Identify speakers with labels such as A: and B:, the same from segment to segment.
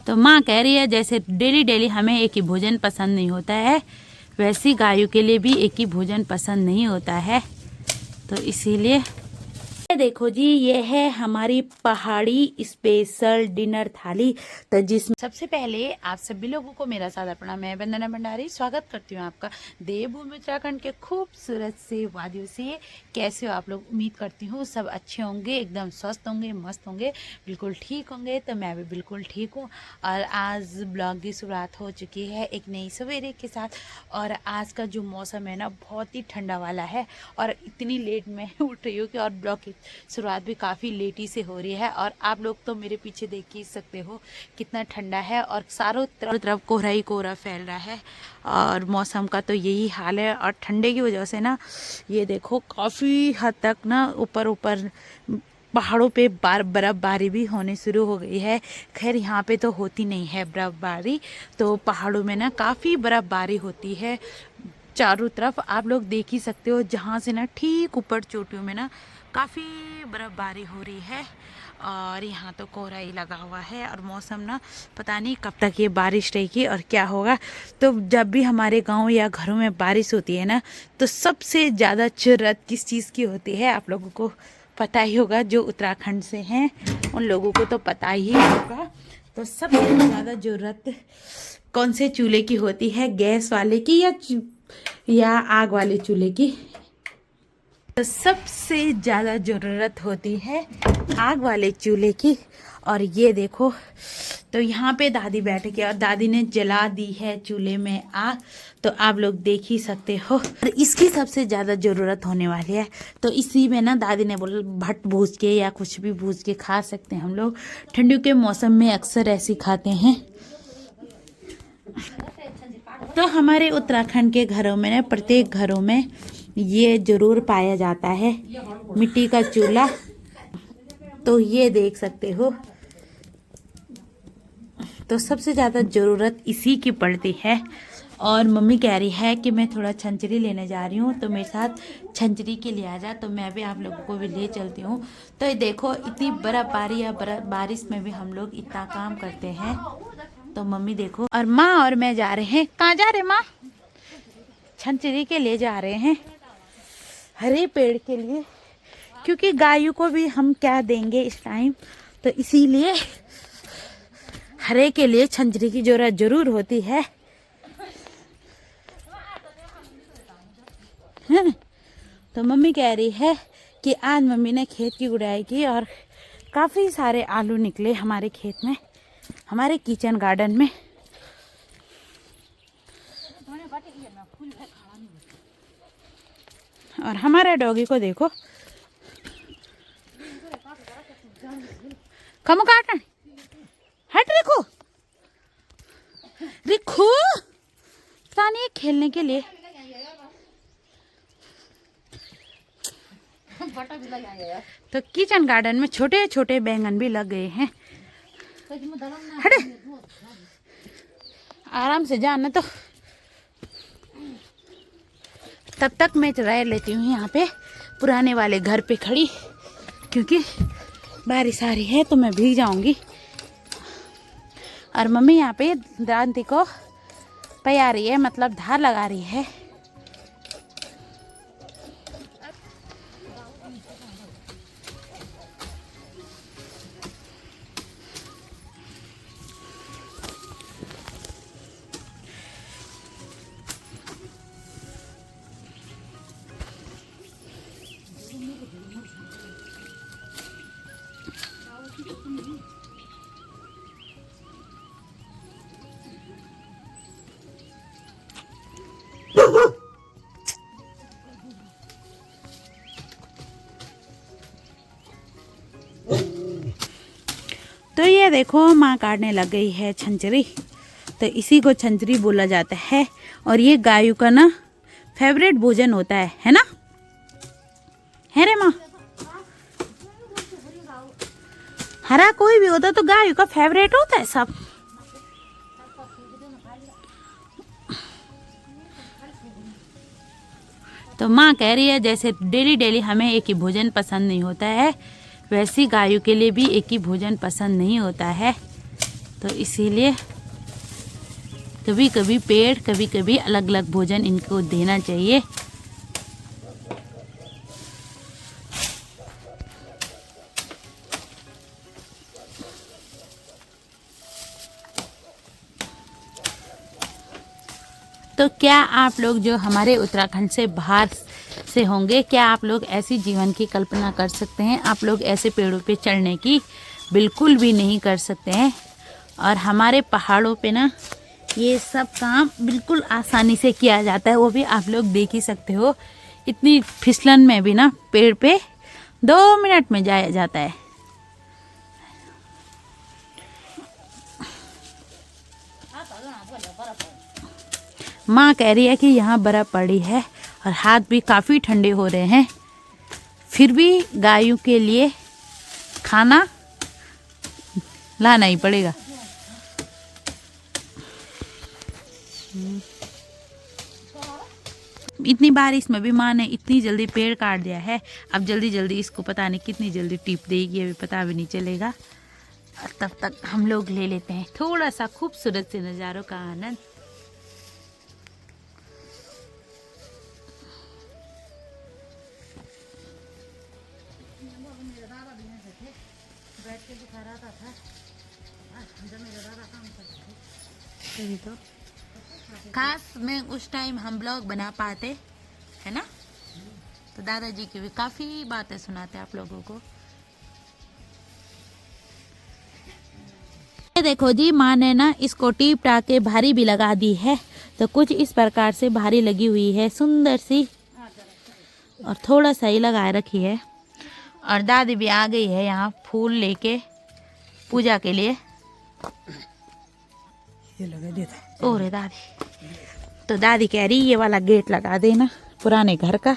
A: तो माँ कह रही है जैसे डेली डेली हमें एक ही भोजन पसंद नहीं होता है, वैसी गायों के लिए भी एक ही भोजन पसंद नहीं होता है। तो इसीलिए ये देखो जी, ये है हमारी पहाड़ी स्पेशल डिनर थाली। तो जिसमें सबसे पहले आप सभी लोगों को मेरा सादर प्रणाम। मैं वंदना भंडारी स्वागत करती हूँ आपका देवभूमि उत्तराखंड के खूबसूरत से वादियों से। कैसे हो आप लोग? उम्मीद करती हूँ सब अच्छे होंगे, एकदम स्वस्थ होंगे, मस्त होंगे, बिल्कुल ठीक होंगे। तो मैं भी बिल्कुल ठीक हूँ। और आज ब्लॉग की शुरुआत हो चुकी है एक नई सवेरे के साथ। और आज का जो मौसम है ना, बहुत ही ठंडा वाला है। और इतनी लेट मैं उठ रही हूँ कि और ब्लॉग की शुरुआत भी काफ़ी लेटी से हो रही है। और आप लोग तो मेरे पीछे देख ही सकते हो कितना ठंडा है और चारों तरफ कोहरा ही कोहरा फैल रहा है। और मौसम का तो यही हाल है। और ठंडे की वजह से ना, ये देखो काफ़ी हद तक ना ऊपर ऊपर पहाड़ों पे बर्फ़बारी भी होने शुरू हो गई है। खैर यहाँ पे तो होती नहीं है बर्फ़बारी, तो पहाड़ों में ना काफ़ी बर्फ़बारी होती है चारों तरफ। आप लोग देख ही सकते हो, जहाँ से ना ठीक ऊपर चोटियों में ना काफ़ी बर्फ़बारी हो रही है। और यहाँ तो कोहरा ही लगा हुआ है। और मौसम ना पता नहीं कब तक ये बारिश रहेगी और क्या होगा। तो जब भी हमारे गांव या घरों में बारिश होती है ना, तो सबसे ज़्यादा ज़रूरत किस चीज़ की होती है आप लोगों को पता ही होगा। जो उत्तराखंड से हैं उन लोगों को तो पता ही होगा। तो सबसे ज़्यादा ज़रूरत कौन से चूल्हे की होती है? गैस वाले की या आग वाले चूल्हे की? तो सबसे ज़्यादा ज़रूरत होती है आग वाले चूल्हे की। और ये देखो, तो यहाँ पे दादी बैठ के और दादी ने जला दी है चूल्हे में आग। तो आप लोग देख ही सकते हो। और इसकी सबसे ज़्यादा ज़रूरत होने वाली है। तो इसी में ना दादी ने बोला भट भूज के या कुछ भी भूज के खा सकते हैं हम लोग। ठंडियों के मौसम में अक्सर ऐसे खाते हैं। तो हमारे उत्तराखंड के घरों में ना, प्रत्येक घरों में ये जरूर पाया जाता है मिट्टी का चूल्हा। तो ये देख सकते हो। तो सबसे ज़्यादा ज़रूरत इसी की पड़ती है। और मम्मी कह रही है कि मैं थोड़ा छंचरी लेने जा रही हूँ, तो मेरे साथ छंचरी के लिए आ जा। तो मैं भी आप लोगों को भी ले चलती हूँ। तो ये देखो, इतनी बर्फ़बारी या बारिश में भी हम लोग इतना काम करते हैं। तो मम्मी देखो, और माँ और मैं जा रहे हैं। कहाँ जा रहे माँ? छंचरी के लिए जा रहे हैं, हरे पेड़ के लिए। क्योंकि गायों को भी हम क्या देंगे इस टाइम, तो इसीलिए हरे के लिए छंचरी की जरूरत जरूर होती है ना? तो मम्मी कह रही है कि आज मम्मी ने खेत की गुड़ाई की और काफ़ी सारे आलू निकले हमारे खेत में, हमारे किचन गार्डन में। और हमारे डॉगी को देखो, कम काट हट। देखो देखो, पता नहीं खेलने के लिए। तो किचन गार्डन में छोटे छोटे बैंगन भी लग गए हैं। हटे, आराम से जाना। तो तब तक मैं रह लेती हूँ यहाँ पे पुराने वाले घर पे खड़ी, क्योंकि बारिश आ रही है तो मैं भीग जाऊंगी। और मम्मी यहाँ पे दांती को पया रही है, मतलब धार लगा रही है। तो ये देखो, माँ काटने लग गई है छंचरी। तो इसी को छंचरी बोला जाता है। और ये गायों का ना फेवरेट भोजन होता है ना? है रे माँ? हरा कोई भी होता तो गायों का फेवरेट होता है सब। तो माँ कह रही है जैसे डेली डेली हमें एक ही भोजन पसंद नहीं होता है, वैसी गायों के लिए भी एक ही भोजन पसंद नहीं होता है। तो इसीलिए कभी कभी पेड़, कभी कभी अलग अलग भोजन इनको देना चाहिए। तो क्या आप लोग जो हमारे उत्तराखंड से बाहर से होंगे, क्या आप लोग ऐसी जीवन की कल्पना कर सकते हैं? आप लोग ऐसे पेड़ों पे चढ़ने की बिल्कुल भी नहीं कर सकते हैं। और हमारे पहाड़ों पे ना ये सब काम बिल्कुल आसानी से किया जाता है, वो भी आप लोग देख ही सकते हो। इतनी फिसलन में भी ना पेड़ पे 2 मिनट में जाया जाता है। माँ कह रही है कि यहाँ बर्फ़ पड़ी है और हाथ भी काफ़ी ठंडे हो रहे हैं, फिर भी गायों के लिए खाना लाना ही पड़ेगा। इतनी बारिश में भी माँ ने इतनी जल्दी पेड़ काट दिया है। अब जल्दी जल्दी इसको पता नहीं कितनी जल्दी टिप देगी, अभी पता भी नहीं चलेगा। और तब तक हम लोग ले लेते हैं थोड़ा सा खूबसूरत से नज़ारों का आनंद। तो खास में उस टाइम हम ब्लॉग बना पाते है ना, तो दादाजी की भी काफ़ी बातें सुनाते आप लोगों को। ये देखो जी, माँ ने ना इसको टीप टाक के भारी भी लगा दी है, तो कुछ इस प्रकार से भारी लगी हुई है सुंदर सी, और थोड़ा सा ही लगाए रखी है। और दादी भी आ गई है यहाँ फूल लेके पूजा के लिए। ओरे दादी, तो दादी कह रही ये वाला गेट लगा देना पुराने घर का।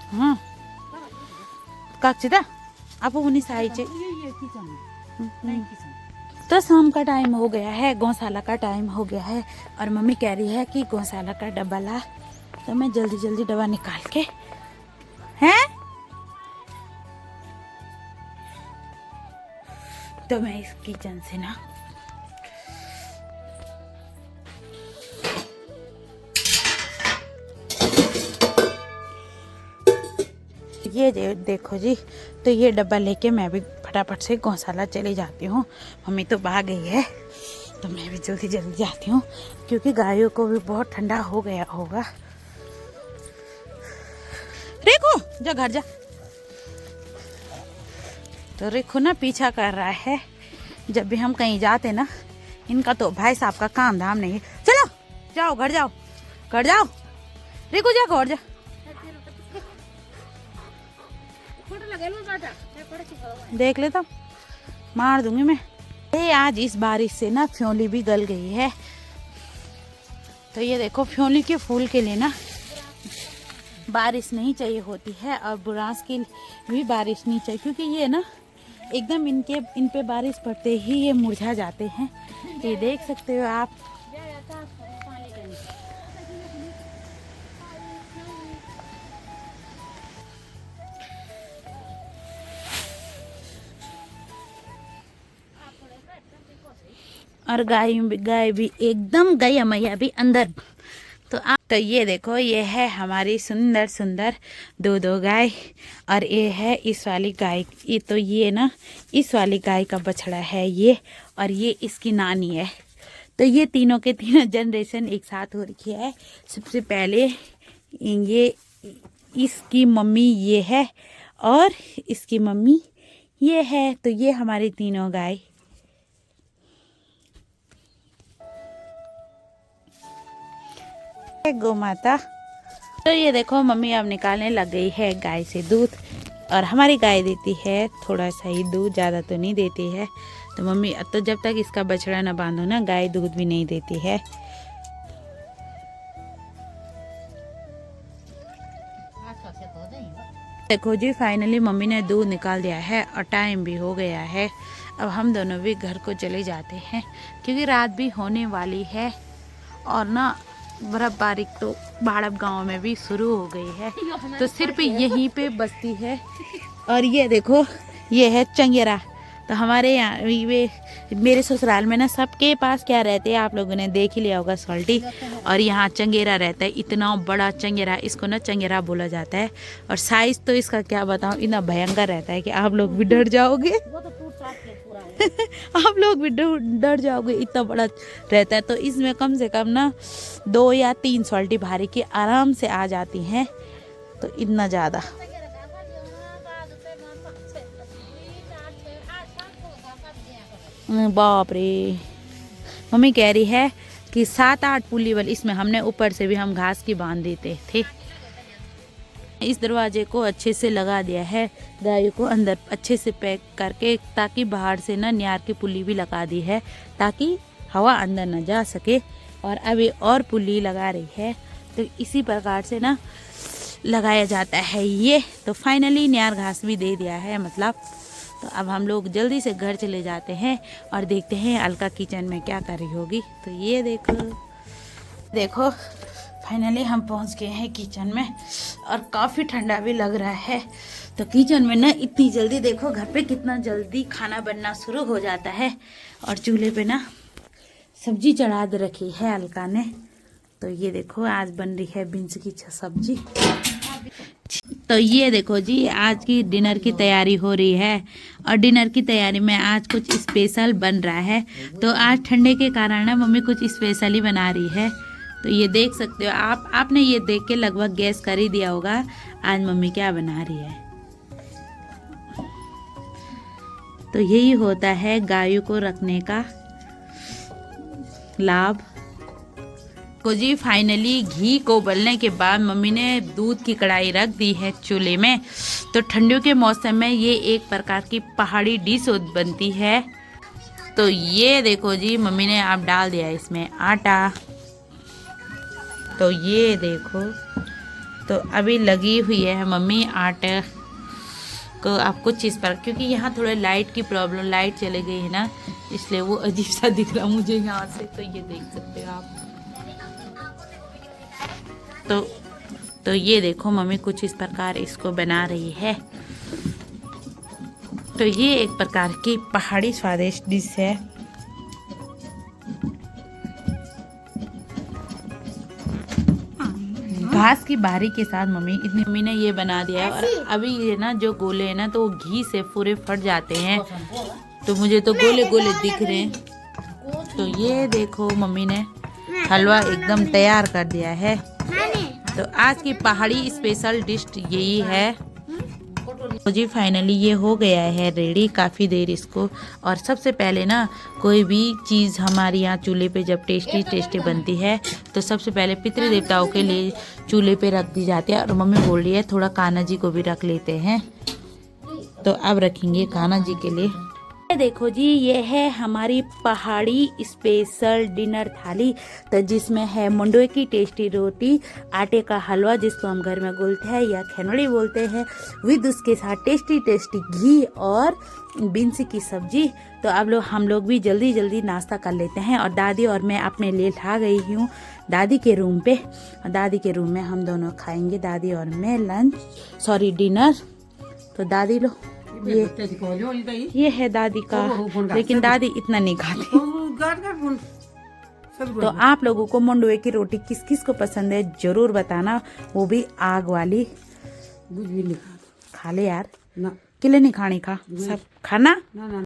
A: हाँ काक्षिता आप उन्हीं साइड से। तो शाम का टाइम हो गया है, गौशाला का टाइम हो गया है, और मम्मी कह रही है कि गौशाला का डब्बा ला। तो मैं जल्दी जल्दी डब्बा निकाल के हैं, तो मैं इस किचन से ना ये देखो जी, तो ये डब्बा लेके मैं भी फटाफट से गौशाला चली जाती हूँ। मम्मी तो भाग गई है, तो मैं भी जल्दी जल्दी जाती हूँ, क्योंकि गायों को भी बहुत ठंडा हो गया होगा। रेखो जा घर जा। तो रेखो ना पीछा कर रहा है। जब भी हम कहीं जाते ना, इनका तो भाई साहब का काम धाम नहीं। चलो जाओ घर जाओ, घर जाओ रेखो, जा घर जा। देख लेता, मार दूंगी मैं। ये आज इस बारिश से ना फ्योली भी गल गई है। तो ये देखो, फ्योली के फूल के लिए ना बारिश नहीं चाहिए होती है, और बुरांस की भी बारिश नहीं चाहिए, क्योंकि ये ना एकदम इन पे बारिश पड़ते ही ये मुरझा जाते हैं। ये देख सकते हो आप। और गाय भी एकदम, गाय मैया भी अंदर। तो ये देखो, ये है हमारी सुंदर सुंदर दो गाय, और ये है इस वाली गाय। ये तो ये ना इस वाली गाय का बछड़ा है ये, और ये इसकी नानी है। तो ये तीनों के तीनों जनरेशन एक साथ हो रखी है। सबसे पहले ये इसकी मम्मी ये है, और इसकी मम्मी ये है। तो ये हमारी तीनों गाय। गौ माता। तो ये देखो, मम्मी अब निकालने लग गई है गाय से दूध, और हमारी गाय देती है थोड़ा सा ही दूध, ज़्यादा तो नहीं देती है। तो मम्मी तो जब तक इसका बछड़ा ना बांधो ना, गाय दूध भी नहीं देती है। देखो जी फाइनली मम्मी ने दूध निकाल दिया है और टाइम भी हो गया है। अब हम दोनों भी घर को चले जाते हैं क्योंकि रात भी होने वाली है और ना बर्फबारी तो बाड़ब गांव में भी शुरू हो गई है, तो सिर्फ यहीं पे बसती है। और ये देखो ये है चंगेरा। तो हमारे यहाँ वे मेरे ससुराल में ना सबके पास क्या रहते हैं, आप लोगों ने देख ही लिया होगा, सॉल्टी। और यहाँ चंगेरा रहता है, इतना बड़ा चंगेरा, इसको ना चंगेरा बोला जाता है। और साइज तो इसका क्या बताऊँ, इतना भयंकर रहता है कि आप लोग भी डर जाओगे। आप लोग भी डर जाओगे, इतना बड़ा रहता है। तो इसमें कम से कम ना 2 या 3 सॉल्टी भारी की आराम से आ जाती हैं, तो इतना ज़्यादा। बाप रे, मम्मी कह रही है कि 7-8 पुली वाली इसमें हमने ऊपर से भी हम घास की बांध देते थे। इस दरवाजे को अच्छे से लगा दिया है, गायों को अंदर अच्छे से पैक करके, ताकि बाहर से ना न्यार की पुली भी लगा दी है ताकि हवा अंदर न जा सके। और अभी और पुली लगा रही है, तो इसी प्रकार से ना लगाया जाता है ये। तो फाइनली न्यार घास भी दे दिया है मतलब। तो अब हम लोग जल्दी से घर चले जाते हैं और देखते हैं अलका किचन में क्या कर रही होगी। तो ये देखो फाइनली हम पहुंच गए हैं किचन में और काफ़ी ठंडा भी लग रहा है। तो किचन में ना इतनी जल्दी, देखो घर पे कितना जल्दी खाना बनना शुरू हो जाता है। और चूल्हे पे ना सब्जी चढ़ा दे रखी है अलका ने। तो ये देखो आज बन रही है बीन्स की सब्जी। तो ये देखो जी आज की डिनर की तैयारी हो रही है और डिनर की तैयारी में आज कुछ स्पेशल बन रहा है। तो आज ठंडे के कारण ना मम्मी कुछ स्पेशल ही बना रही है। तो ये देख सकते हो आपने ये देख के लगभग गैस कर ही दिया होगा आज मम्मी क्या बना रही है। तो यही होता है गायों को रखने का लाभ। को जी फाइनली घी को उबलने के बाद मम्मी ने दूध की कढ़ाई रख दी है चूल्हे में। तो ठंडियों के मौसम में ये एक प्रकार की पहाड़ी डिश बनती है। तो ये देखो जी मम्मी ने अब डाल दिया इसमें आटा। तो ये देखो, तो अभी लगी हुई है मम्मी आटे को आप कुछ इस पर, क्योंकि यहाँ थोड़ा लाइट की प्रॉब्लम, लाइट चली गई है ना, इसलिए वो अजीब सा दिख रहा मुझे यहाँ से। तो ये देख सकते हो आप। तो ये देखो मम्मी कुछ इस प्रकार इसको बना रही है। तो ये एक प्रकार की पहाड़ी स्वादिष्ट डिश है। घास की बारी के साथ मम्मी ने ये बना दिया है। और अभी ये ना जो गोले हैं ना, तो वो घी से पूरे फट जाते हैं। तो मुझे तो गोले गोले दिख रहे हैं। तो ये देखो मम्मी ने हलवा एकदम तैयार कर दिया है। तो आज की पहाड़ी स्पेशल डिश यही है। तो जी फाइनली ये हो गया है रेडी, काफ़ी देर इसको। और सबसे पहले ना कोई भी चीज़ हमारे यहाँ चूल्हे पे जब टेस्टी बनती है तो सबसे पहले पितृ देवताओं के लिए चूल्हे पे रख दी जाती है। और मम्मी बोल रही है थोड़ा कान्हा जी को भी रख लेते हैं। तो अब रखेंगे कान्हा जी के लिए। देखो जी ये है हमारी पहाड़ी स्पेशल डिनर थाली। तो जिसमें है मंडुए की टेस्टी रोटी, आटे का हलवा जिसको हम घर में बोलते हैं या खनोड़ी बोलते हैं, विद उसके साथ टेस्टी घी और बीन्स की सब्जी। तो अब हम लोग भी जल्दी नाश्ता कर लेते हैं। और दादी और मैं अपने लिए ला गई हूँ दादी के रूम पे। दादी के रूम में हम दोनों खाएंगे, दादी और मैं डिनर। तो दादी लो ये है दादी का, लेकिन दादी इतना नहीं खाती। तो आप लोगों को मंडुए की रोटी किस किस को पसंद है जरूर बताना, वो भी आग वाली। खा ले यार, किले नहीं खानी, खा सब खाना।